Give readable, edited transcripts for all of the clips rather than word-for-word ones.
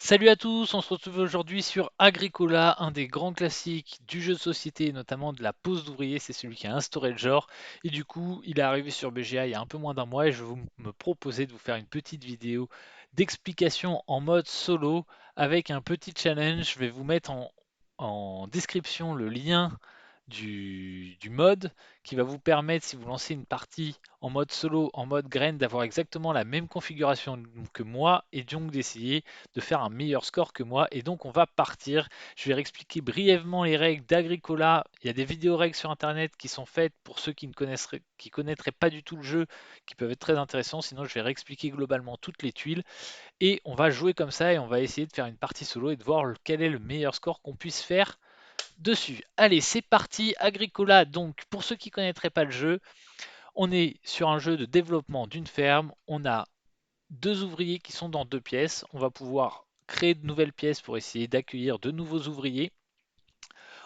Salut à tous, on se retrouve aujourd'hui sur Agricola, un des grands classiques du jeu de société, et notamment de la pose d'ouvrier, c'est celui qui a instauré le genre. Et du coup, il est arrivé sur BGA il y a un peu moins d'un mois et je vais me proposer de vous faire une petite vidéo d'explication en mode solo avec un petit challenge. Je vais vous mettre en description le lien du mode qui va vous permettre, si vous lancez une partie en mode solo, en mode graine, d'avoir exactement la même configuration que moi et donc d'essayer de faire un meilleur score que moi. Et donc on va partir. Je vais réexpliquer brièvement les règles d'Agricola. Il y a des vidéos règles sur internet qui sont faites pour ceux qui connaîtraient pas du tout le jeu, qui peuvent être très intéressants. Sinon je vais réexpliquer globalement toutes les tuiles et on va jouer comme ça et on va essayer de faire une partie solo et de voir quel est le meilleur score qu'on puisse faire dessus. Allez, c'est parti. Agricola, donc pour ceux qui ne connaîtraient pas le jeu, on est sur un jeu de développement d'une ferme. On a deux ouvriers qui sont dans deux pièces. On va pouvoir créer de nouvelles pièces pour essayer d'accueillir de nouveaux ouvriers.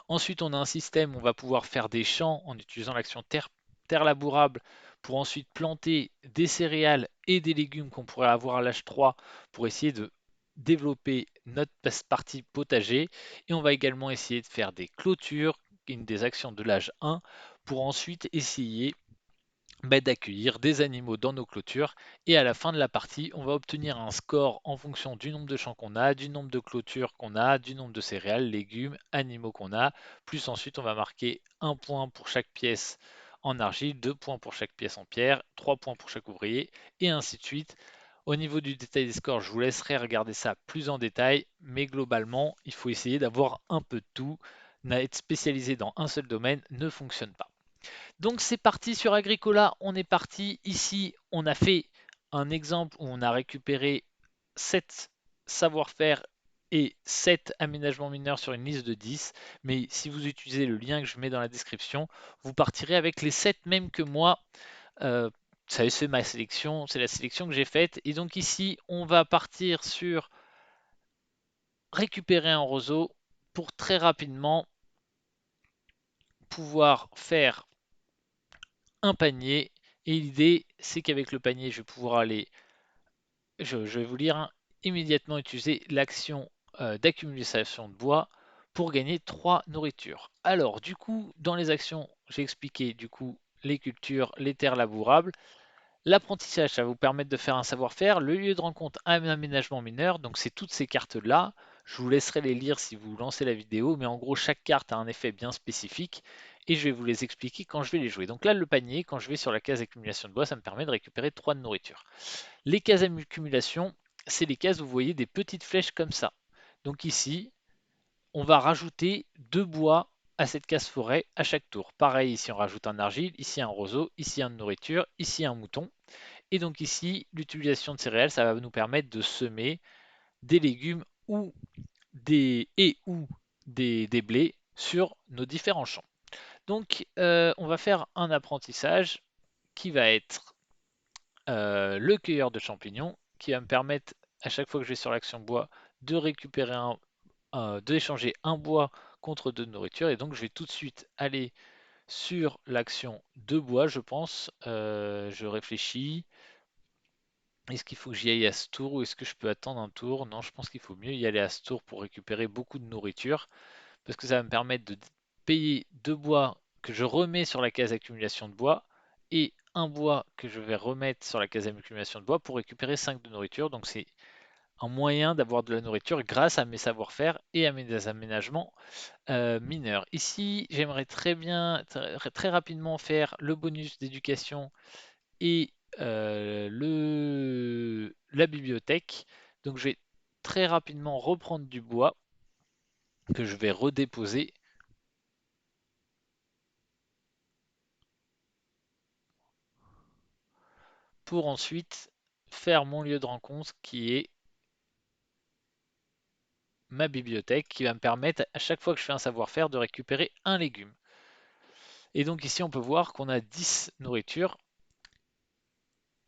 Ensuite, on a un système où on va pouvoir faire des champs en utilisant l'action terre labourable pour ensuite planter des céréales et des légumes qu'on pourrait avoir à l'âge 3 pour essayer de développer notre partie potager. Et on va également essayer de faire des clôtures, une des actions de l'âge 1, pour ensuite essayer d'accueillir des animaux dans nos clôtures et à la fin de la partie, on va obtenir un score en fonction du nombre de champs qu'on a, du nombre de clôtures qu'on a, du nombre de céréales, légumes, animaux qu'on a, plus ensuite on va marquer un point pour chaque pièce en argile, 2 points pour chaque pièce en pierre, 3 points pour chaque ouvrier et ainsi de suite. Au niveau du détail des scores, je vous laisserai regarder ça plus en détail, mais globalement, il faut essayer d'avoir un peu de tout. Être spécialisé dans un seul domaine ne fonctionne pas. Donc c'est parti sur Agricola, on est parti. Ici, on a fait un exemple où on a récupéré 7 savoir-faire et 7 aménagements mineurs sur une liste de 10. Mais si vous utilisez le lien que je mets dans la description, vous partirez avec les 7 mêmes que moi. Ça, c'est ma sélection, c'est la sélection que j'ai faite. Et donc ici, on va partir sur récupérer un roseau pour très rapidement pouvoir faire un panier. Et l'idée, c'est qu'avec le panier, je vais pouvoir aller, je vais vous lire, hein, immédiatement utiliser l'action d'accumulation de bois pour gagner 3 nourritures. Alors, du coup, dans les actions, j'ai expliqué du coup les cultures, les terres labourables. L'apprentissage, ça va vous permettre de faire un savoir-faire. Le lieu de rencontre, un aménagement mineur. Donc, c'est toutes ces cartes-là. Je vous laisserai les lire si vous lancez la vidéo. Mais en gros, chaque carte a un effet bien spécifique. Et je vais vous les expliquer quand je vais les jouer. Donc là, le panier, quand je vais sur la case accumulation de bois, ça me permet de récupérer 3 de nourriture. Les cases accumulation, c'est les cases où vous voyez des petites flèches comme ça. Donc ici, on va rajouter 2 bois à cette case forêt à chaque tour. Pareil, ici on rajoute un argile, ici un roseau, ici un de nourriture, ici un mouton. Et donc ici, l'utilisation de céréales, ça va nous permettre de semer des légumes ou des blés sur nos différents champs. Donc on va faire un apprentissage qui va être le cueilleur de champignons, qui va me permettre à chaque fois que je vais sur l'action bois de récupérer d'échanger un bois contre de nourriture. Et donc je vais tout de suite aller sur l'action de bois, je pense. Je réfléchis. Est-ce qu'il faut que j'y aille à ce tour ou est-ce que je peux attendre un tour? Non, je pense qu'il faut mieux y aller à ce tour pour récupérer beaucoup de nourriture parce que ça va me permettre de payer 2 bois que je remets sur la case accumulation de bois et un bois que je vais remettre sur la case accumulation de bois pour récupérer 5 de nourriture. Donc c'est un moyen d'avoir de la nourriture grâce à mes savoir-faire et à mes aménagements mineurs. Ici, j'aimerais très rapidement faire le bonus d'éducation et la bibliothèque. Donc je vais très rapidement reprendre du bois que je vais redéposer pour ensuite faire mon lieu de rencontre qui est ma bibliothèque qui va me permettre à chaque fois que je fais un savoir-faire de récupérer un légume. Et donc ici on peut voir qu'on a 10 nourritures.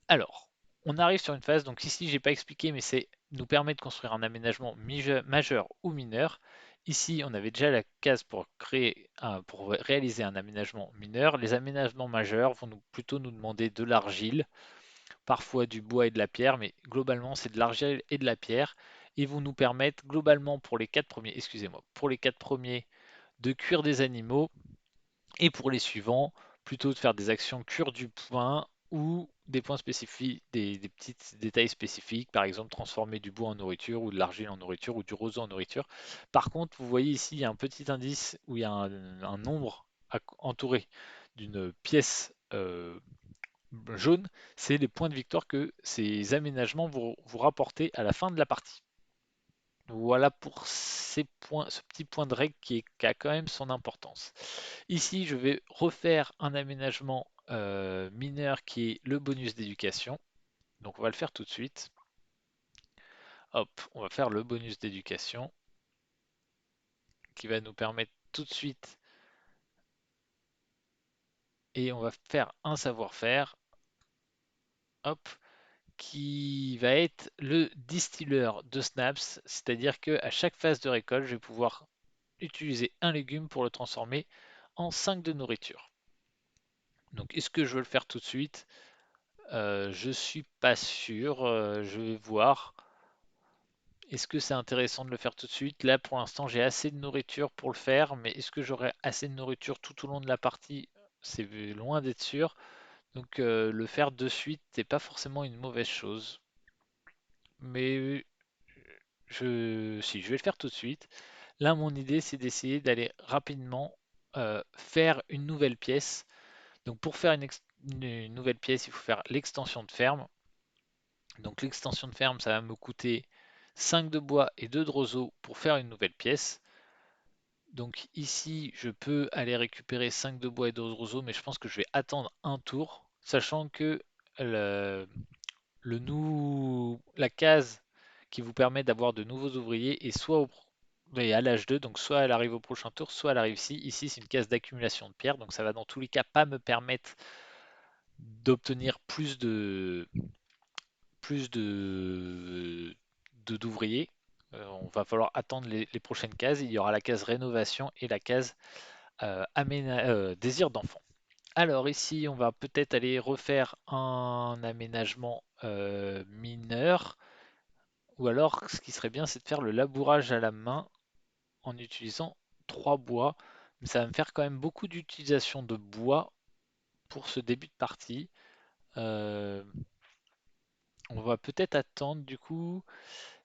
Alors, on arrive sur une phase, donc ici j'ai pas expliqué mais c'est nous permet de construire un aménagement majeur ou mineur. Ici on avait déjà la case pour pour réaliser un aménagement mineur. Les aménagements majeurs vont plutôt nous demander de l'argile, parfois du bois et de la pierre, mais globalement c'est de l'argile et de la pierre. et vont nous permettre globalement pour les 4 premiers, excusez-moi, pour les 4 premiers de cuire des animaux et pour les suivants plutôt de faire des actions cure du point ou des points spécifiques, des petits détails spécifiques, par exemple transformer du bois en nourriture ou de l'argile en nourriture ou du roseau en nourriture. Par contre, vous voyez ici, il y a un petit indice où il y a un nombre entouré d'une pièce jaune, c'est les points de victoire que ces aménagements vont vous rapporter à la fin de la partie. Voilà pour ces points, ce petit point de règle qui a quand même son importance. Ici, je vais refaire un aménagement mineur qui est le bonus d'éducation. Donc on va le faire tout de suite. Hop, on va faire le bonus d'éducation qui va nous permettre tout de suite et on va faire un savoir-faire. Hop, qui va être le distilleur de snaps, c'est-à-dire que à chaque phase de récolte, je vais pouvoir utiliser un légume pour le transformer en 5 de nourriture. Donc est-ce que je veux le faire tout de suite? Je suis pas sûr, je vais voir. Est-ce que c'est intéressant de le faire tout de suite? Là pour l'instant j'ai assez de nourriture pour le faire, mais est-ce que j'aurai assez de nourriture tout au long de la partie? C'est loin d'être sûr. Donc le faire de suite n'est pas forcément une mauvaise chose. Mais si, je vais le faire tout de suite. Là, mon idée, c'est d'essayer d'aller rapidement faire une nouvelle pièce. Donc, pour faire une nouvelle pièce, il faut faire l'extension de ferme. Donc, l'extension de ferme, ça va me coûter 5 de bois et 2 de roseau pour faire une nouvelle pièce. Donc, ici, je peux aller récupérer 5 de bois et 2 de roseau, mais je pense que je vais attendre un tour, sachant que le, la case qui vous permet d'avoir de nouveaux ouvriers est soit à l'âge 2, donc soit elle arrive au prochain tour, soit elle arrive ici. Ici, c'est une case d'accumulation de pierres, donc ça va dans tous les cas pas me permettre d'obtenir plus d'ouvriers. On va falloir attendre les prochaines cases. Il y aura la case rénovation et la case désir d'enfant. Alors ici, on va peut-être aller refaire un aménagement mineur. Ou alors, ce qui serait bien, c'est de faire le labourage à la main en utilisant 3 bois. Mais ça va me faire quand même beaucoup d'utilisation de bois pour ce début de partie. Euh, on va peut-être attendre du coup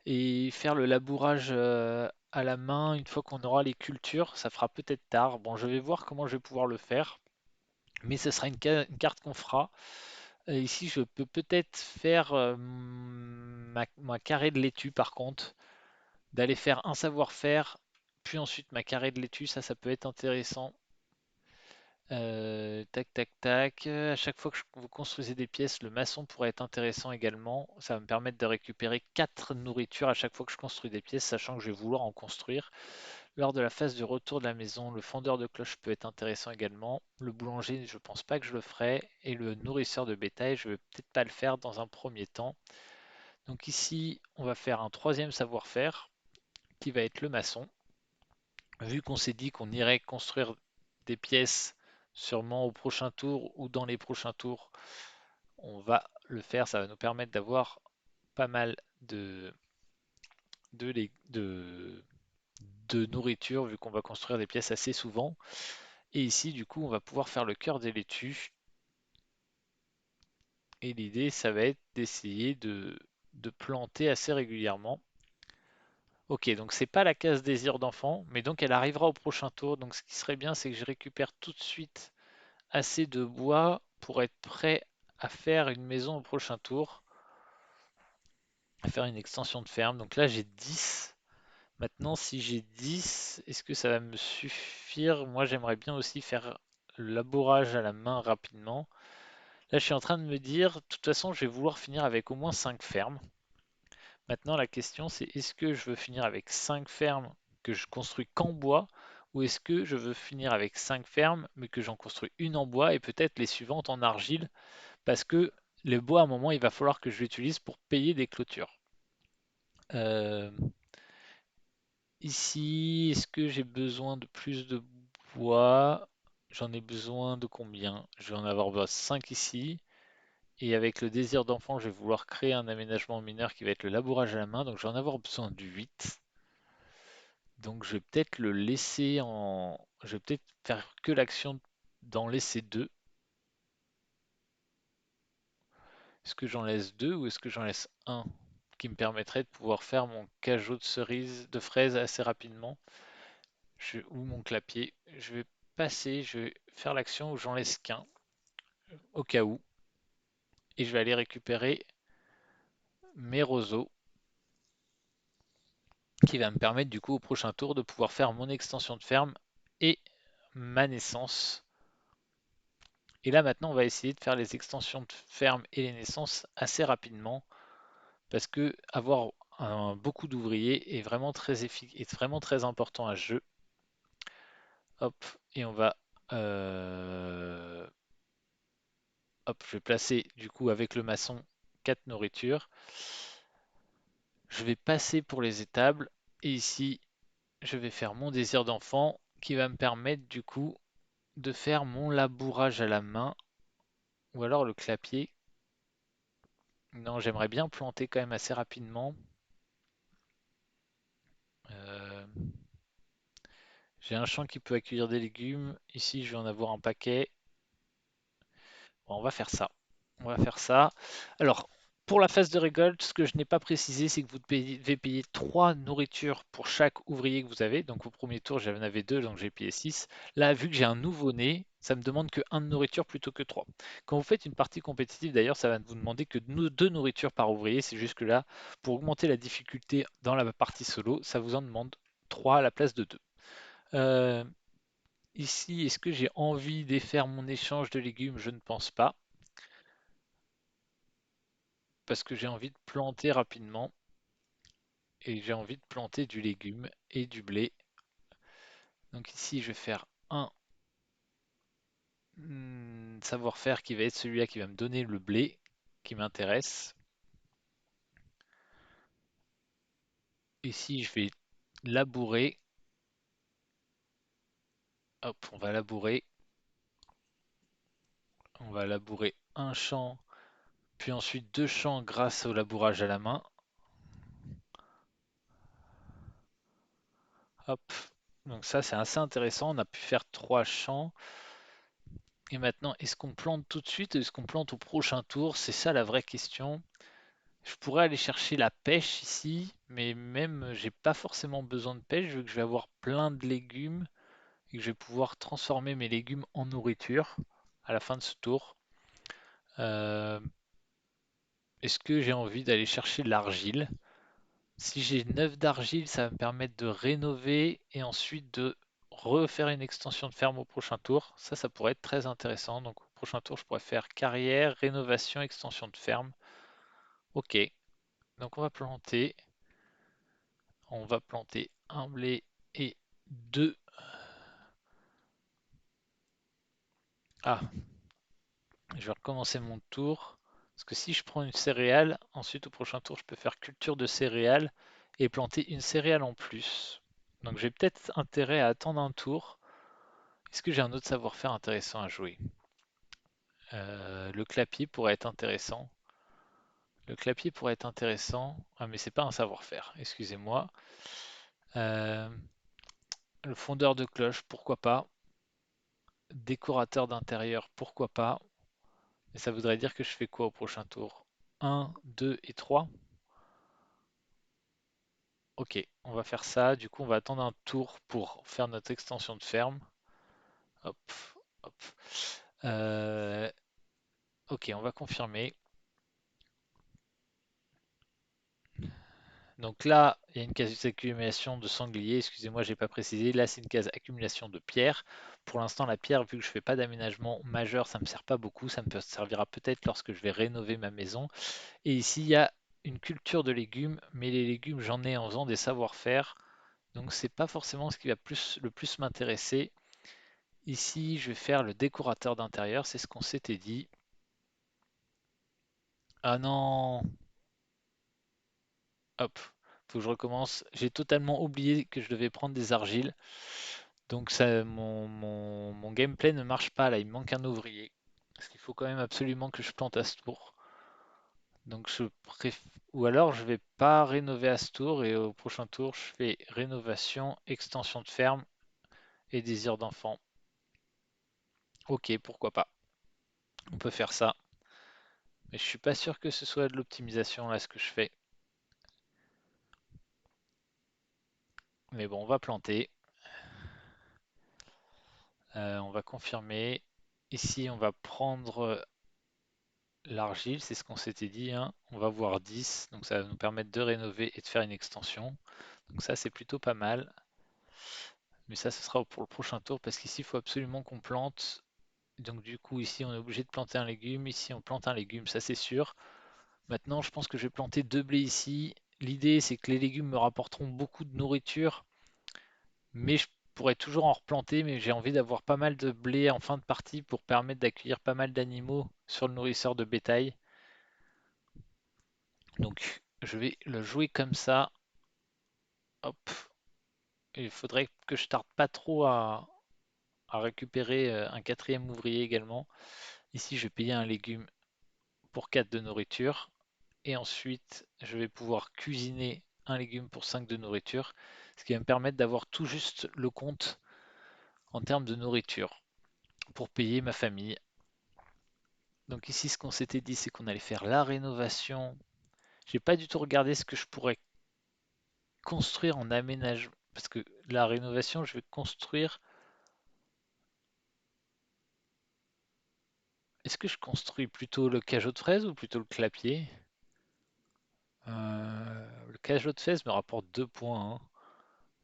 et faire le labourage à la main une fois qu'on aura les cultures. Ça fera peut-être tard. Bon, je vais voir comment je vais pouvoir le faire. Mais ce sera une carte qu'on fera. Ici, je peux peut-être faire ma carré de laitue par contre. D'aller faire un savoir-faire, puis ensuite ma carré de laitue, ça peut être intéressant. Tac, tac, tac. À chaque fois que vous construisez des pièces, le maçon pourrait être intéressant également. Ça va me permettre de récupérer 4 nourritures à chaque fois que je construis des pièces, sachant que je vais vouloir en construire. Lors de la phase du retour de la maison, le fendeur de cloche peut être intéressant également. Le boulanger, je pense pas que je le ferai. Et le nourrisseur de bétail, je vais peut-être pas le faire dans un premier temps. Donc ici, on va faire un troisième savoir-faire qui va être le maçon. Vu qu'on s'est dit qu'on irait construire des pièces sûrement au prochain tour ou dans les prochains tours, on va le faire. Ça va nous permettre d'avoir pas mal de, de, de nourriture vu qu'on va construire des pièces assez souvent. Et ici, du coup, on va pouvoir faire le cœur des laitues. Et l'idée, ça va être d'essayer de planter assez régulièrement. Ok, donc c'est pas la case désir d'enfant, mais donc elle arrivera au prochain tour. Donc ce qui serait bien, c'est que je récupère tout de suite assez de bois pour être prêt à faire une maison au prochain tour, à faire une extension de ferme. Donc là, j'ai 10. Maintenant, si j'ai 10, est-ce que ça va me suffire? Moi, j'aimerais bien aussi faire le labourage à la main rapidement. Là, je suis en train de me dire, de toute façon, je vais vouloir finir avec au moins 5 fermes. Maintenant, la question, c'est est-ce que je veux finir avec 5 fermes que je construis qu'en bois, ou est-ce que je veux finir avec 5 fermes, mais que j'en construis une en bois et peut-être les suivantes en argile? Parce que le bois, à un moment, il va falloir que je l'utilise pour payer des clôtures. Euh, Ici, est-ce que j'ai besoin de plus de bois? J'en ai besoin de combien? Je vais en avoir 5 ici Et avec le désir d'enfant, je vais vouloir créer un aménagement mineur qui va être le labourage à la main. Donc je vais en avoir besoin du 8. Donc je vais peut-être le laisser en... Je vais peut-être faire que l'action d'en laisser 2. Est-ce que j'en laisse 2 ou est-ce que j'en laisse un qui me permettrait de pouvoir faire mon cajot de cerises, de fraises assez rapidement ou mon clapier. Je vais passer, je vais faire l'action où j'en laisse qu'un au cas où et je vais aller récupérer mes roseaux qui va me permettre du coup au prochain tour de pouvoir faire mon extension de ferme et ma naissance. Et là maintenant on va essayer de faire les extensions de ferme et les naissances assez rapidement parce que avoir beaucoup d'ouvriers est vraiment est vraiment très important à ce jeu. Hop, et on va hop, je vais placer du coup avec le maçon 4 nourritures. Je vais passer pour les étables et ici je vais faire mon désir d'enfant qui va me permettre du coup de faire mon labourage à la main ou alors le clapier. Non, j'aimerais bien planter quand même assez rapidement. Euh, j'ai un champ qui peut accueillir des légumes. Ici, je vais en avoir un paquet. Bon, on va faire ça. On va faire ça. Alors, pour la phase de récolte, ce que je n'ai pas précisé, c'est que vous devez payer 3 nourritures pour chaque ouvrier que vous avez. Donc, au premier tour, j'en avais 2, donc j'ai payé 6. Là, vu que j'ai un nouveau-né, ça me demande que 1 de nourriture plutôt que 3. Quand vous faites une partie compétitive, d'ailleurs, ça va vous demander que 2 nourritures par ouvrier. C'est juste que là, pour augmenter la difficulté dans la partie solo, ça vous en demande 3 à la place de 2. Euh, ici, est-ce que j'ai envie de faire mon échange de légumes? Je ne pense pas. Parce que j'ai envie de planter rapidement et j'ai envie de planter du légume et du blé. Donc ici, je vais faire un savoir-faire qui va être celui-là qui va me donner le blé qui m'intéresse. Ici, je vais labourer. Hop, on va labourer. On va labourer un champ, puis ensuite 2 champs grâce au labourage à la main. Hop. Donc ça, c'est assez intéressant. On a pu faire 3 champs. Et maintenant, est-ce qu'on plante tout de suite ou est-ce qu'on plante au prochain tour? C'est ça la vraie question. Je pourrais aller chercher la pêche ici, mais même j'ai pas forcément besoin de pêche vu que je vais avoir plein de légumes et que je vais pouvoir transformer mes légumes en nourriture à la fin de ce tour. Euh, est-ce que j'ai envie d'aller chercher de l'argile? Si j'ai 9 d'argile, ça va me permettre de rénover et ensuite de refaire une extension de ferme au prochain tour. Ça pourrait être très intéressant. Donc au prochain tour, je pourrais faire carrière, rénovation, extension de ferme. Ok, donc on va planter un blé et deux. Ah, je vais recommencer mon tour. Parce que si je prends une céréale, ensuite au prochain tour, je peux faire culture de céréales et planter une céréale en plus. Donc j'ai peut-être intérêt à attendre un tour. Est-ce que j'ai un autre savoir-faire intéressant à jouer? Le clapier pourrait être intéressant. Le clapier pourrait être intéressant. Ah, mais c'est pas un savoir-faire, excusez-moi. Euh, le fondeur de cloche, pourquoi pas. Décorateur d'intérieur, pourquoi pas. Et ça voudrait dire que je fais quoi au prochain tour? Un, 2 et 3. Ok, on va faire ça. Du coup, on va attendre un tour pour faire notre extension de ferme. Hop, hop. Euh, ok, on va confirmer. Donc là, il y a une case d'accumulation de sangliers. Excusez-moi, j'ai pas précisé. Là, c'est une case accumulation de pierres. Pour l'instant, la pierre, vu que je fais pas d'aménagement majeur, ça me sert pas beaucoup. Ça me servira peut-être lorsque je vais rénover ma maison. Et ici, il y a une culture de légumes, mais les légumes, j'en ai en faisant des savoir-faire. Donc c'est pas forcément ce qui va le plus m'intéresser. Ici, je vais faire le décorateur d'intérieur, c'est ce qu'on s'était dit. Ah non, hop, faut que je recommence. J'ai totalement oublié que je devais prendre des argiles. Donc ça, mon gameplay ne marche pas là, il me manque un ouvrier. Parce qu'il faut quand même absolument que je plante à ce tour. Donc ou alors je vais pas rénover à ce tour et au prochain tour je fais rénovation, extension de ferme et désir d'enfant. Ok, pourquoi pas. On peut faire ça. Mais je suis pas sûr que ce soit de l'optimisation là ce que je fais. Mais bon, on va planter. On va confirmer. Ici, on va prendre l'argile, c'est ce qu'on s'était dit, hein. On va voir 10, donc ça va nous permettre de rénover et de faire une extension. Donc ça, c'est plutôt pas mal. Mais ça, ce sera pour le prochain tour parce qu'ici, il faut absolument qu'on plante. Donc du coup, ici, on est obligé de planter un légume. Ici, on plante un légume, ça c'est sûr. Maintenant, je pense que je vais planter deux blés ici. L'idée, c'est que les légumes me rapporteront beaucoup de nourriture, mais je pourrais toujours en replanter. Mais j'ai envie d'avoir pas mal de blé en fin de partie pour permettre d'accueillir pas mal d'animaux sur le nourrisseur de bétail. Donc, je vais le jouer comme ça. Hop. Il faudrait que je tarde pas trop à récupérer un quatrième ouvrier également. Ici, je vais payer un légume pour 4 de nourriture. Et ensuite, je vais pouvoir cuisiner un légume pour 5 de nourriture. Ce qui va me permettre d'avoir tout juste le compte en termes de nourriture pour payer ma famille. Donc ici, ce qu'on s'était dit, c'est qu'on allait faire la rénovation. J'ai pas du tout regardé ce que je pourrais construire en aménagement. Parce que la rénovation, je vais construire. Est-ce que je construis plutôt le cajot de fraises ou plutôt le clapier? Le cajot de fraises me rapporte 2 points, hein.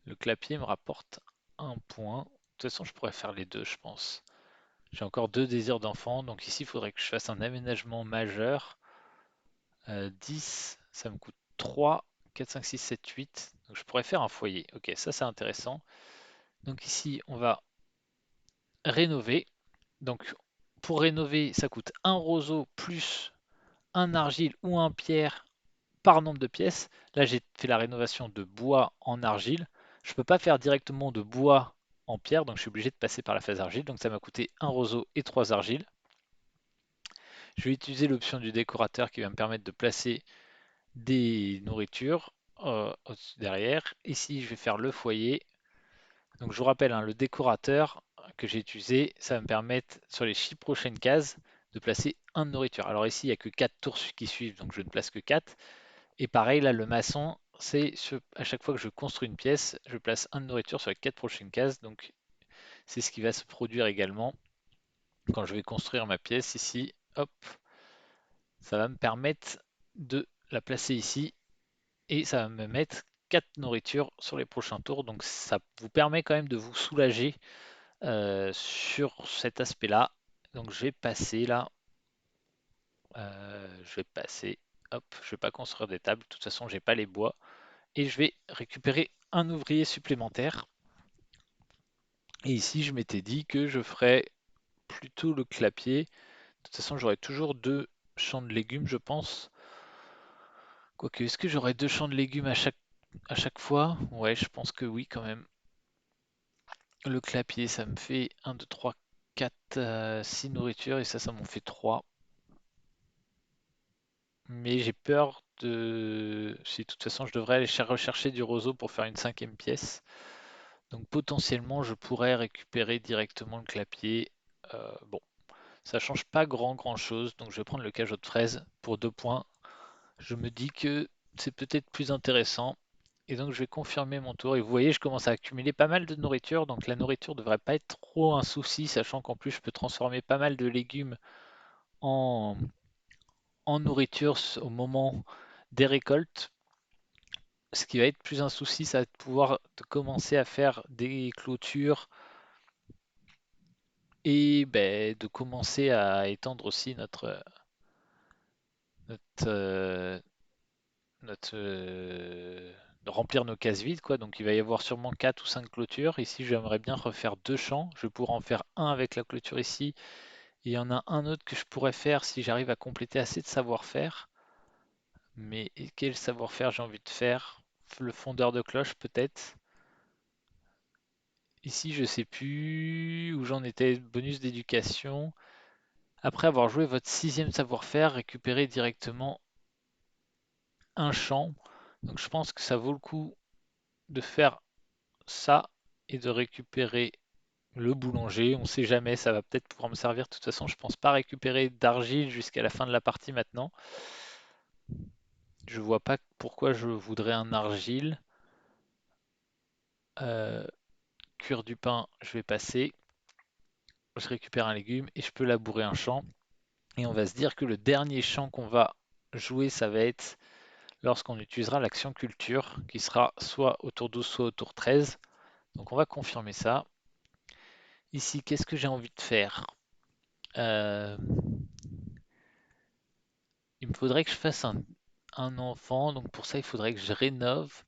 Le clapier me rapporte un point. De toute façon, je pourrais faire les deux, je pense. J'ai encore deux désirs d'enfant, donc ici, il faudrait que je fasse un aménagement majeur. 10, ça me coûte 3, 4, 5, 6, 7, 8. Donc je pourrais faire un foyer. Ok, ça c'est intéressant. Donc ici, on va rénover. Donc pour rénover, ça coûte un roseau plus un argile ou un pierre par nombre de pièces. Là, j'ai fait la rénovation de bois en argile. Je ne peux pas faire directement de bois en pierre, donc je suis obligé de passer par la phase argile. Donc ça m'a coûté un roseau et trois argiles. Je vais utiliser l'option du décorateur qui va me permettre de placer des nourritures derrière. Ici, je vais faire le foyer. Donc je vous rappelle, hein, le décorateur que j'ai utilisé, ça va me permettre sur les 6 prochaines cases de placer un de nourriture. Alors ici, il n'y a que 4 tours qui suivent, donc je ne place que 4. Et pareil, là, le maçon, c'est à chaque fois que je construis une pièce, je place un de nourriture sur les 4 prochaines cases. Donc c'est ce qui va se produire également quand je vais construire ma pièce ici. Hop, ça va me permettre de la placer ici et ça va me mettre 4 nourritures sur les prochains tours. Donc ça vous permet quand même de vous soulager sur cet aspect-là. Donc je vais passer là, je vais passer, hop, je vais pas construire des tables, de toute façon j'ai pas les bois, et je vais récupérer un ouvrier supplémentaire. Et ici je m'étais dit que je ferais plutôt le clapier. De toute façon j'aurai toujours deux champs de légumes je pense. Quoique, est-ce que j'aurai deux champs de légumes à chaque fois? Ouais, je pense que oui quand même. Le clapier, ça me fait un 2 3 4 6 nourritures et ça m'en fait 3. Mais j'ai peur de... Si de toute façon je devrais aller rechercher du roseau pour faire une cinquième pièce. Donc potentiellement je pourrais récupérer directement le clapier. Bon, ça change pas grand chose. Donc je vais prendre le cajot de fraises pour 2 points. Je me dis que c'est peut-être plus intéressant. Et donc je vais confirmer mon tour. Et vous voyez, je commence à accumuler pas mal de nourriture. Donc la nourriture devrait pas être trop un souci, sachant qu'en plus je peux transformer pas mal de légumes en, en nourriture au moment des récoltes. Ce qui va être plus un souci, ça va être de pouvoir de commencer à faire des clôtures et ben, de commencer à étendre aussi notre, euh, de remplir nos cases vides, quoi. Donc il va y avoir sûrement 4 ou 5 clôtures. Ici, j'aimerais bien refaire deux champs. Je pourrais en faire un avec la clôture ici. Et il y en a un autre que je pourrais faire si j'arrive à compléter assez de savoir-faire. Mais quel savoir-faire j'ai envie de faire? Le fondeur de cloche peut-être. Ici, je sais plus où j'en étais. Bonus d'éducation. Après avoir joué votre sixième savoir-faire, récupérez directement. un champ. Donc je pense que ça vaut le coup de faire ça et de récupérer le boulanger. On sait jamais, ça va peut-être pouvoir me servir. De toute façon, je pense pas récupérer d'argile jusqu'à la fin de la partie maintenant. Je vois pas pourquoi je voudrais un argile. Euh, Cuire du pain, je vais passer. Je récupère un légume et je peux labourer un champ. Et on va se dire que le dernier champ qu'on va jouer, ça va être lorsqu'on utilisera l'action culture, qui sera soit au tour 12, soit au tour 13. Donc on va confirmer ça. Ici, qu'est-ce que j'ai envie de faire? Euh, Il me faudrait que je fasse un enfant, donc pour ça il faudrait que je rénove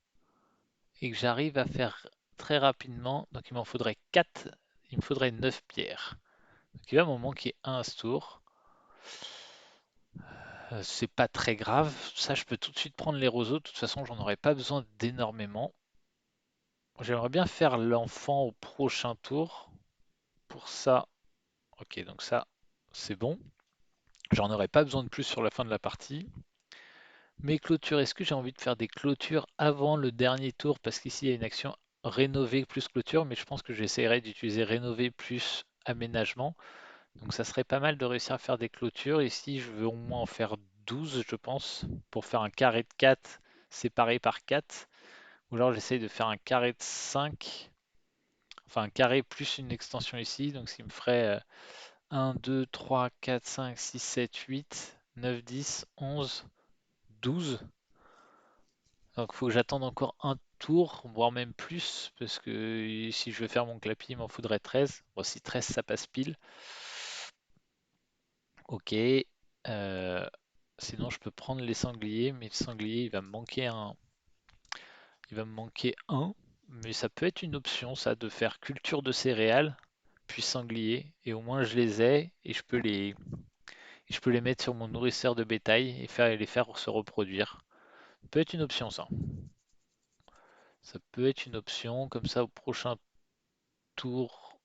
et que j'arrive à faire très rapidement. Donc il m'en faudrait 4, il me faudrait 9 pierres. Donc il va m'en manquer un à ce tour. C'est pas très grave, ça je peux tout de suite prendre les roseaux, de toute façon j'en aurais pas besoin d'énormément. J'aimerais bien faire l'enfant au prochain tour. Pour ça, ok, donc ça c'est bon. J'en aurais pas besoin de plus sur la fin de la partie. Mes clôtures, est-ce que j'ai envie de faire des clôtures avant le dernier tour? Parce qu'ici, il y a une action rénover plus clôture, mais je pense que j'essaierai d'utiliser rénover plus aménagement. Donc ça serait pas mal de réussir à faire des clôtures. Ici, je veux au moins en faire 12, je pense, pour faire un carré de 4 séparé par 4. Ou alors j'essaye de faire un carré de 5, enfin un carré plus une extension ici. Donc ce qui me ferait 1, 2, 3, 4, 5, 6, 7, 8, 9, 10, 11, 12. Donc il faut que j'attende encore un tour, voire même plus, parce que si je veux faire mon clapier, il m'en faudrait 13. Bon, si 13 ça passe pile. Ok. Euh, Sinon je peux prendre les sangliers, mais le sanglier il va me manquer un. Il va me manquer un. Mais ça peut être une option ça de faire culture de céréales, puis sanglier. Et au moins je les ai et je peux les mettre sur mon nourrisseur de bétail et les faire se reproduire. Ça peut être une option ça. Ça peut être une option, comme ça au prochain tour.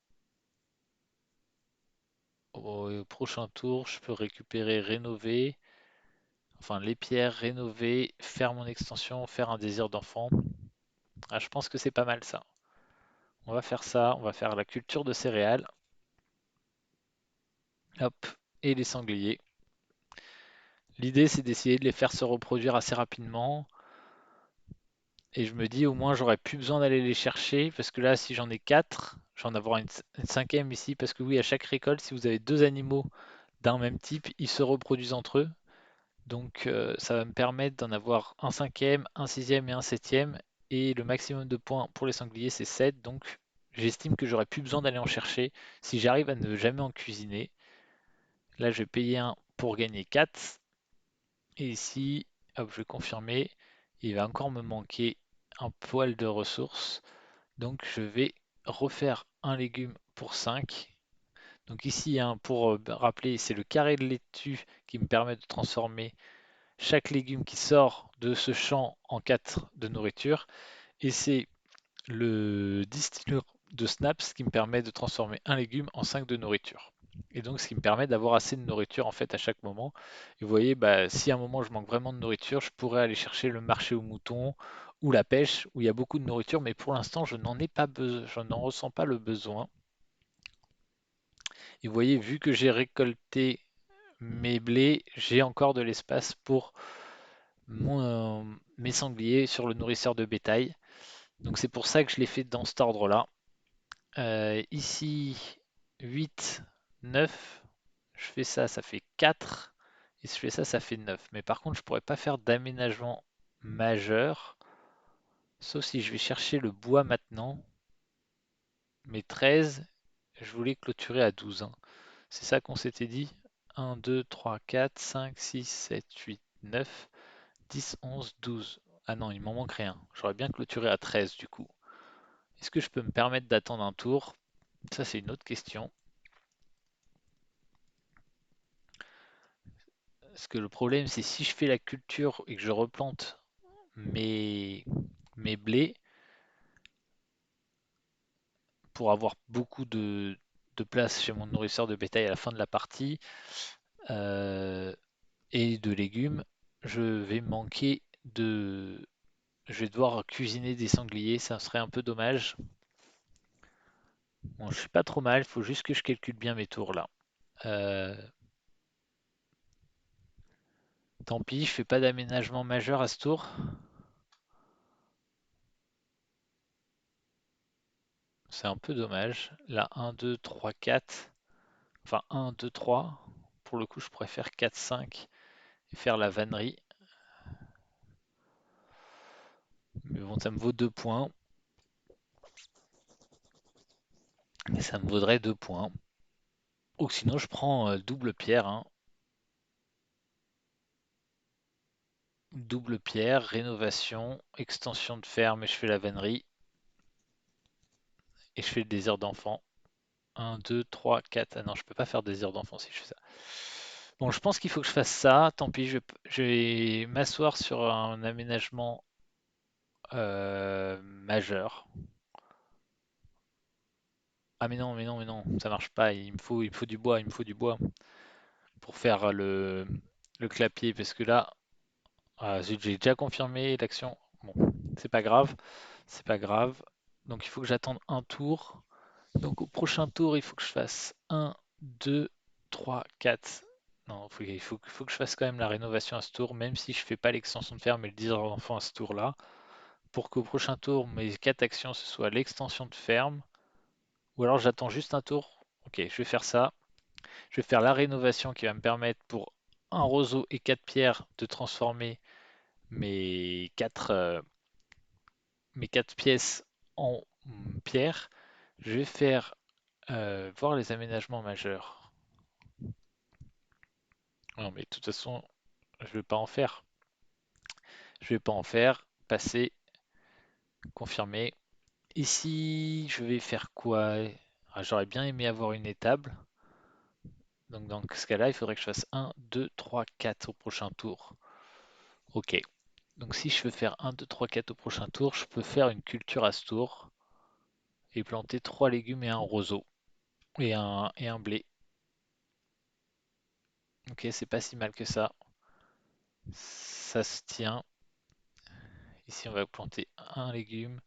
Au prochain tour, je peux récupérer, rénover, enfin les pierres, rénover, faire mon extension, faire un désir d'enfant. Ah, je pense que c'est pas mal ça. On va faire ça, on va faire la culture de céréales. Hop, et les sangliers. L'idée c'est d'essayer de les faire se reproduire assez rapidement. Et je me dis au moins j'aurais plus besoin d'aller les chercher parce que là si j'en ai 4, j'en avoir une cinquième ici parce que oui à chaque récolte si vous avez deux animaux d'un même type, ils se reproduisent entre eux. Donc ça va me permettre d'en avoir un cinquième, un sixième et un septième. Et le maximum de points pour les sangliers, c'est 7. Donc j'estime que j'aurais plus besoin d'aller en chercher si j'arrive à ne jamais en cuisiner. Là, je vais payer un pour gagner 4. Et ici, hop, je vais confirmer. Il va encore me manquer un poil de ressources. Donc je vais refaire un légume pour 5. Donc ici, hein, pour rappeler, c'est le carré de laitue qui me permet de transformer chaque légume qui sort de ce champ en 4 de nourriture. Et c'est le distilleur de snaps qui me permet de transformer un légume en 5 de nourriture. Et donc ce qui me permet d'avoir assez de nourriture en fait à chaque moment. Et vous voyez, bah, si à un moment je manque vraiment de nourriture, je pourrais aller chercher le marché aux moutons ou la pêche où il y a beaucoup de nourriture, mais pour l'instant je n'en ai pas besoin, je n'en ressens pas le besoin. Et vous voyez, vu que j'ai récolté mes blés, j'ai encore de l'espace pour mes sangliers sur le nourrisseur de bétail. Donc c'est pour ça que je l'ai fait dans cet ordre-là. Ici, 8, 9. Je fais ça, ça fait 4. Et si je fais ça, ça fait 9. Mais par contre, je pourrais pas faire d'aménagement majeur. Sauf si je vais chercher le bois maintenant. Mais 13, je voulais clôturer à 12, hein. C'est ça qu'on s'était dit. 1, 2, 3, 4, 5, 6, 7, 8, 9. 10, 11, 12. Ah non, il m'en manque rien. J'aurais bien clôturé à 13 du coup. Est-ce que je peux me permettre d'attendre un tour? Ça, c'est une autre question. Parce que le problème, c'est si je fais la culture et que je replante mes, mes blés pour avoir beaucoup de place chez mon nourrisseur de bétail à la fin de la partie euh, et de légumes, je vais manquer de... Je vais devoir cuisiner des sangliers, ça serait un peu dommage. Bon, je suis pas trop mal, il faut juste que je calcule bien mes tours là. Euh, Tant pis, je fais pas d'aménagement majeur à ce tour. C'est un peu dommage. Là, 1, 2, 3, 4. Enfin, 1, 2, 3. Pour le coup, je pourrais faire 4, 5 et faire la vannerie. Mais bon, ça me vaut 2 points. Et ça me vaudrait 2 points. Ou sinon, je prends double pierre, hein. Double pierre, rénovation, extension de ferme et je fais la vannerie. Et je fais le désir d'enfant. 1, 2, 3, 4. Ah non, je peux pas faire désir d'enfant si je fais ça. Bon, je pense qu'il faut que je fasse ça. Tant pis, je vais m'asseoir sur un aménagement majeur. Ah mais non, mais non, mais non, ça marche pas. Il me faut du bois, il me faut du bois pour faire le clapier. Parce que là, ah, zut, j'ai déjà confirmé l'action. Bon, c'est pas grave, c'est pas grave. Donc il faut que j'attende un tour. Donc au prochain tour, il faut que je fasse un, 2, 3, 4. Non, faut que je fasse quand même la rénovation à ce tour, même si je fais pas l'extension de ferme et le 10 d'enfant à ce tour-là, pour qu'au prochain tour, mes 4 actions, ce soit l'extension de ferme, ou alors j'attends juste un tour. Ok, je vais faire ça. Je vais faire la rénovation qui va me permettre pour un roseau et 4 pierres de transformer mes 4 mes 4 pièces en pierre. Je vais faire voir les aménagements majeurs. Non, mais de toute façon, je vais pas en faire. Je vais pas en faire. Passer, confirmer. Ici, je vais faire quoi? Ah, j'aurais bien aimé avoir une étable. Donc dans ce cas-là, il faudrait que je fasse un, 2, 3, 4 au prochain tour. Ok. Donc si je veux faire un, 2, 3, 4 au prochain tour, je peux faire une culture à ce tour et planter 3 légumes et un roseau et un blé. Ok, c'est pas si mal que ça. Ça se tient. Ici, on va planter un légume,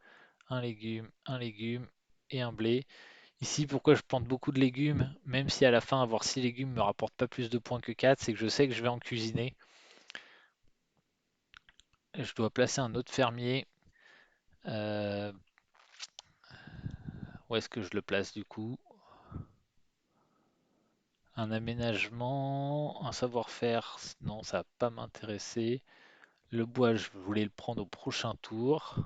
un légume et un blé. Ici, pourquoi je plante beaucoup de légumes, même si à la fin, avoir 6 légumes me rapporte pas plus de points que 4, c'est que je sais que je vais en cuisiner. Je dois placer un autre fermier. Euh, Où est-ce que je le place du coup? Un aménagement, un savoir-faire, non, ça va pas m'intéresser. Le bois, je voulais le prendre au prochain tour.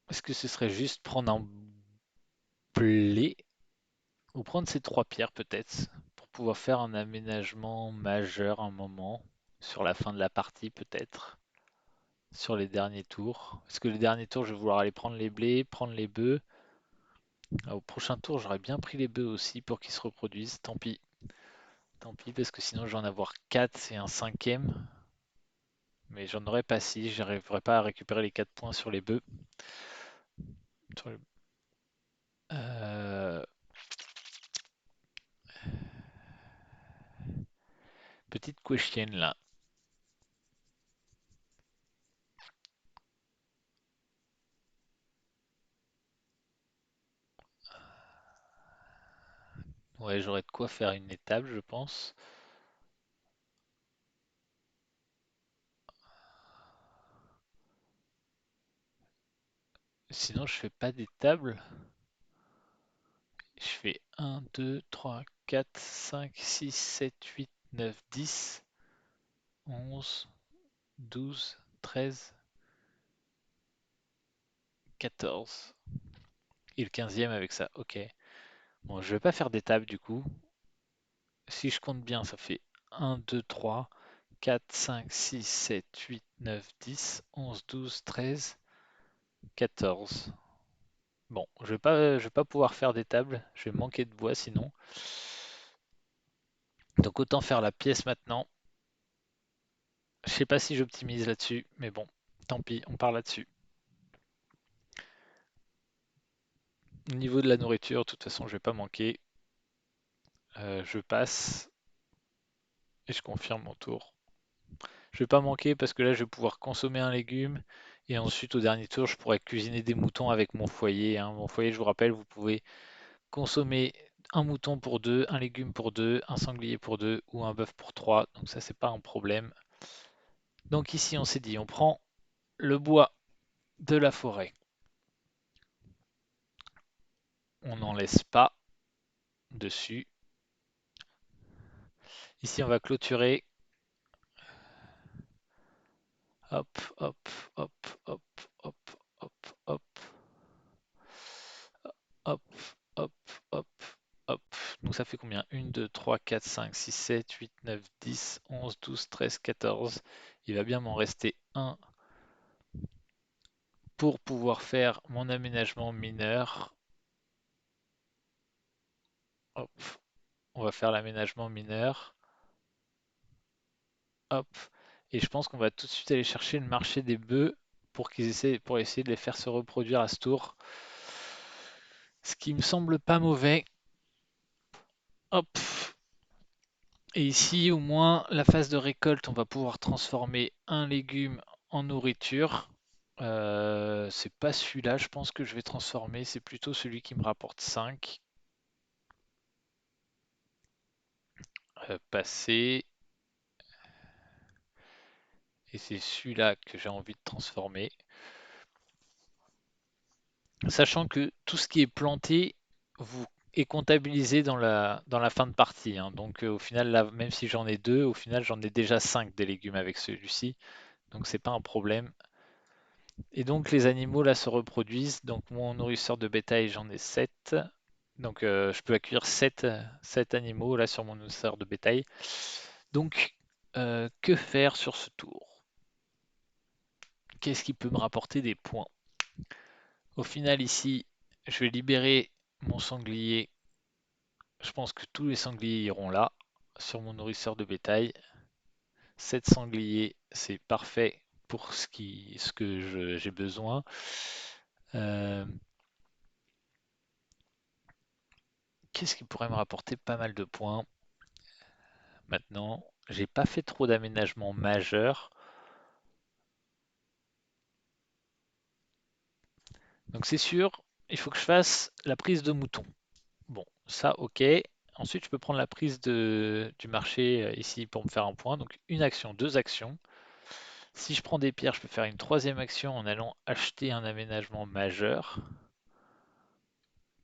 Est-ce que ce serait juste prendre un blé ou prendre ces 3 pierres peut-être pour pouvoir faire un aménagement majeur un moment sur la fin de la partie peut-être sur les derniers tours. Parce que les derniers tours, je vais vouloir aller prendre les blés, prendre les bœufs. Ah, au prochain tour, j'aurais bien pris les bœufs aussi pour qu'ils se reproduisent. Tant pis parce que sinon je vais en avoir 4 et un cinquième. Mais j'en aurais pas 6, j'arriverai pas à récupérer les 4 points sur les bœufs. Sur le- Euh, Petite question là. Ouais, j'aurais de quoi faire une étable, je pense. Sinon, je fais pas d'étable. Je fais 1, 2, 3, 4, 5, 6, 7, 8, 9, 10, 11, 12, 13, 14. Et le 15e avec ça. Ok. Bon, je vais pas faire d'étable du coup. Si je compte bien, ça fait 1, 2, 3, 4, 5, 6, 7, 8, 9, 10, 11, 12, 13, 14. Bon, je vais pas pouvoir faire d'étable. Je vais manquer de bois sinon. Donc autant faire la pièce maintenant. Je sais pas si j'optimise là-dessus, mais bon, tant pis, on part là-dessus. Au niveau de la nourriture, de toute façon, je vais pas manquer. Je passe et je confirme mon tour. Je vais pas manquer parce que là, je vais pouvoir consommer un légume. Et ensuite, au dernier tour, je pourrais cuisiner des moutons avec mon foyer, hein. Mon foyer, je vous rappelle, vous pouvez consommer un mouton pour deux, un légume pour deux, un sanglier pour deux ou un bœuf pour trois. Donc ça, c'est pas un problème. Donc ici, on s'est dit, on prend le bois de la forêt. On n'en laisse pas dessus. Ici, on va clôturer. Hop, hop, hop, hop, hop, hop, hop, hop, hop, hop, hop. Donc ça fait combien? 1, 2, 3, 4, 5, 6, 7, 8, 9, 10, 11, 12, 13, 14. Il va bien m'en rester un pour pouvoir faire mon aménagement mineur. Hop, on va faire l'aménagement mineur. Hop. Et je pense qu'on va tout de suite aller chercher le marché des bœufs pour essayer de les faire se reproduire à ce tour. Ce qui me semble pas mauvais. Hop. Et ici, au moins, la phase de récolte, on va pouvoir transformer un légume en nourriture. C'est pas celui-là, je pense que je vais transformer. C'est plutôt celui qui me rapporte 5. Passer. Et c'est celui-là que j'ai envie de transformer. Sachant que tout ce qui est planté vous est comptabilisé dans la fin de partie, hein. Donc au final, là, même si j'en ai deux, au final j'en ai déjà 5 des légumes avec celui-ci. Donc c'est pas un problème. Et donc les animaux là se reproduisent. Donc mon nourrisseur de bétail, j'en ai 7. Donc je peux accueillir 7 animaux là sur mon nourrisseur de bétail. Donc que faire sur ce tour? Qu'est-ce qui peut me rapporter des points? Au final ici, je vais libérer mon sanglier. Je pense que tous les sangliers iront là, sur mon nourrisseur de bétail. 7 sangliers, c'est parfait pour ce que j'ai besoin. Euh, Qu'est-ce qui pourrait me rapporter pas mal de points? Maintenant, j'ai pas fait trop d'aménagements majeurs. Donc c'est sûr, il faut que je fasse la prise de mouton. Bon, ça ok. Ensuite, je peux prendre la prise du marché ici pour me faire un point. Donc une action, deux actions. Si je prends des pierres, je peux faire une troisième action en allant acheter un aménagement majeur.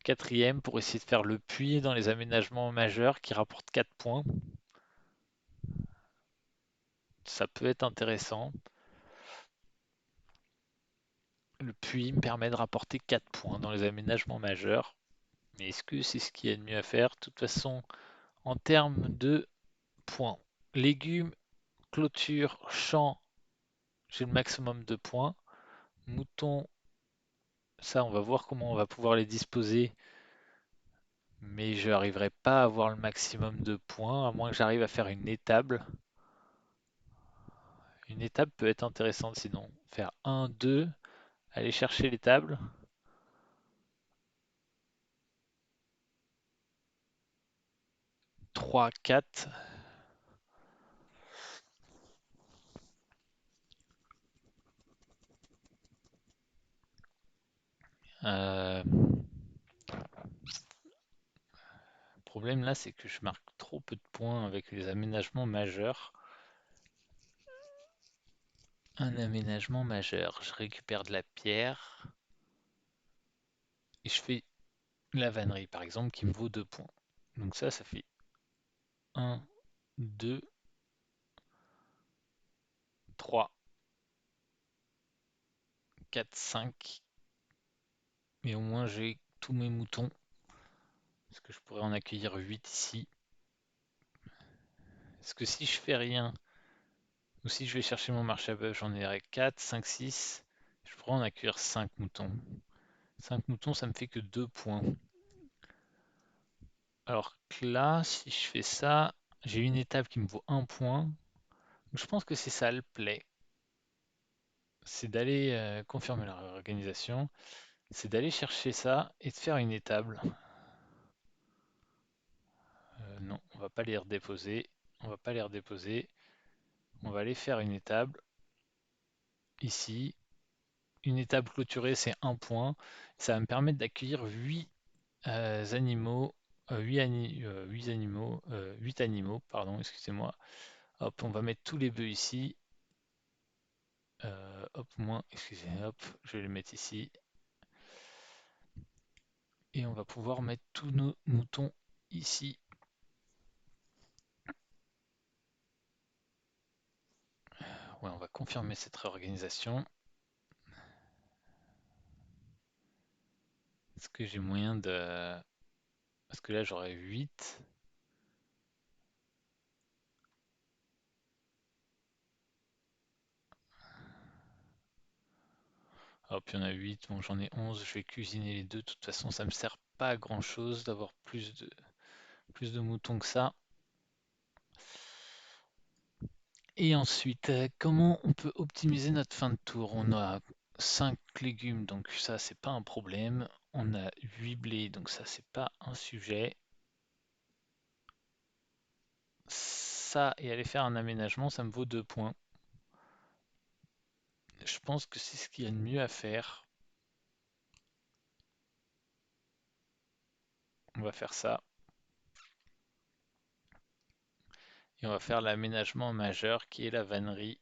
Quatrième pour essayer de faire le puits dans les aménagements majeurs qui rapportent 4 points. Ça peut être intéressant. Le puits me permet de rapporter 4 points dans les aménagements majeurs. Mais est-ce que c'est ce qu'il y a de mieux à faire? De toute façon, en termes de points, légumes, clôture, champ, j'ai le maximum de points. Moutons, ça, on va voir comment on va pouvoir les disposer. Mais je n'arriverai pas à avoir le maximum de points, à moins que j'arrive à faire une étable. Une étape peut être intéressante sinon. Faire un, 2, aller chercher l'étable. 3, 4. Le problème là, c'est que je marque trop peu de points avec les aménagements majeurs. Un aménagement majeur. Je récupère de la pierre et je fais la vannerie par exemple qui me vaut 2 points. Donc ça fait 1, 2, 3, 4, 5. Et au moins j'ai tous mes moutons. Parce que je pourrais en accueillir 8 ici. Parce que si je fais rien, ou si je vais chercher mon marché à bœuf, j'en aurai 4, 5, 6. Je pourrais en accueillir 5 moutons. 5 moutons, ça me fait que 2 points. Alors que là, si je fais ça, j'ai une étape qui me vaut 1 point. Je pense que c'est ça le play. C'est d'aller confirmer la réorganisation. C'est d'aller chercher ça et de faire une étable. Non, on va pas les redéposer. On va pas les redéposer. On va aller faire une étable ici. Une étable clôturée, c'est un point. Ça va me permettre d'accueillir 8 animaux, 8 animaux, 8 animaux, pardon, excusez-moi. Hop, on va mettre tous les bœufs ici. Hop, moins, excusez, hop, je vais les mettre ici. Et on va pouvoir mettre tous nos moutons ici. Ouais, on va confirmer cette réorganisation. Est-ce que j'ai moyen de... Parce que là, j'aurais 8. Hop, il y en a 8. Bon, j'en ai 11. Je vais cuisiner les deux. De toute façon, ça me sert pas à grand-chose d'avoir plus de moutons que ça. Et ensuite, comment on peut optimiser notre fin de tour? On a 5 légumes, donc ça, c'est pas un problème. On a 8 blés, donc ça, c'est pas un sujet. Ça, et aller faire un aménagement, ça me vaut 2 points. Je pense que c'est ce qu'il y a de mieux à faire. On va faire ça. Et on va faire l'aménagement majeur qui est la vannerie.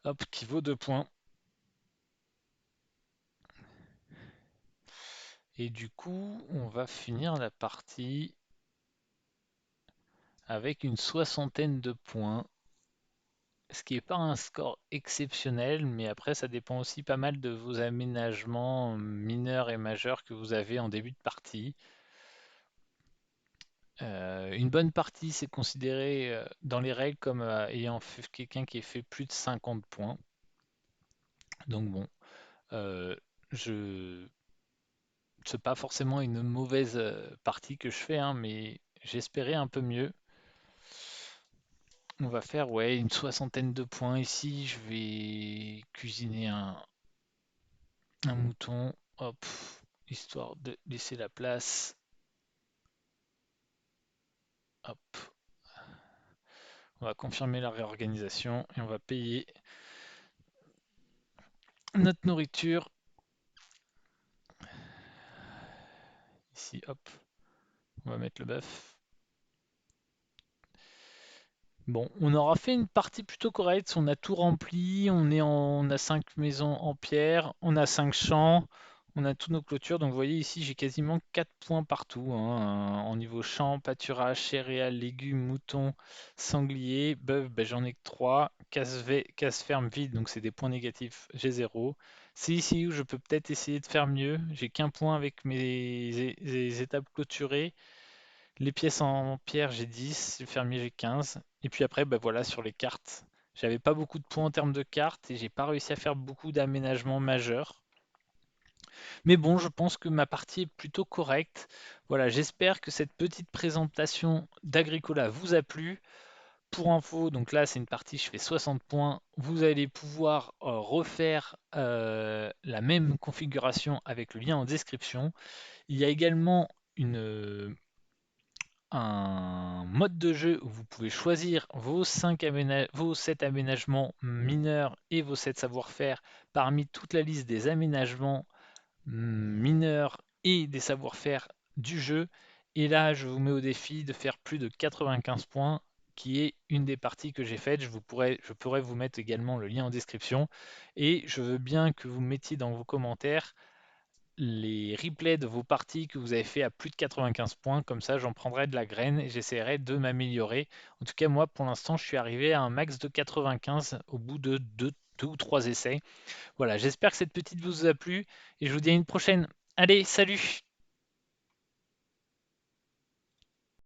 Hop, qui vaut 2 points. Et du coup, on va finir la partie avec une soixantaine de points. Ce qui n'est pas un score exceptionnel, mais après ça dépend aussi pas mal de vos aménagements mineurs et majeurs que vous avez en début de partie. Une bonne partie, c'est considéré dans les règles comme ayant fait quelqu'un qui ait fait plus de 50 points. Donc bon, euh, je c'est pas forcément une mauvaise partie que je fais, hein, mais j'espérais un peu mieux. On va faire ouais une soixantaine de points ici. Je vais cuisiner un mouton, hop, histoire de laisser la place. Hop, on va confirmer la réorganisation et on va payer notre nourriture. Ici, hop, on va mettre le bœuf. Bon, on aura fait une partie plutôt correcte. On a tout rempli. On a 5 maisons en pierre. On a 5 champs. On a toutes nos clôtures. Donc, vous voyez ici, j'ai quasiment 4 points partout, hein, en niveau champ, pâturage, céréales, légumes, moutons, sangliers, bœuf, ben, j'en ai que 3. Case ferme vide, donc c'est des points négatifs. J'ai 0. C'est ici où je peux peut-être essayer de faire mieux. J'ai qu'un point avec mes étapes clôturées. Les pièces en pierre, j'ai 10, le fermier, j'ai 15. Et puis après, bah voilà, sur les cartes, j'avais pas beaucoup de points en termes de cartes et j'ai pas réussi à faire beaucoup d'aménagements majeurs. Mais bon, je pense que ma partie est plutôt correcte. Voilà, j'espère que cette petite présentation d'Agricola vous a plu. Pour info, donc là c'est une partie, je fais 60 points. Vous allez pouvoir refaire la même configuration avec le lien en description. Il y a également un mode de jeu où vous pouvez choisir vos 7 aménagements mineurs et vos 7 savoir-faire parmi toute la liste des aménagements mineurs et des savoir-faire du jeu. Et là, je vous mets au défi de faire plus de 95 points, qui est une des parties que j'ai faites. Je pourrais vous mettre également le lien en description. Et je veux bien que vous mettiez dans vos commentaires les replays de vos parties que vous avez fait à plus de 95 points, comme ça j'en prendrai de la graine et j'essaierai de m'améliorer. En tout cas, moi pour l'instant, je suis arrivé à un max de 95 au bout de 2 ou 3 essais. Voilà, j'espère que cette petite vous a plu et je vous dis à une prochaine. Allez, salut!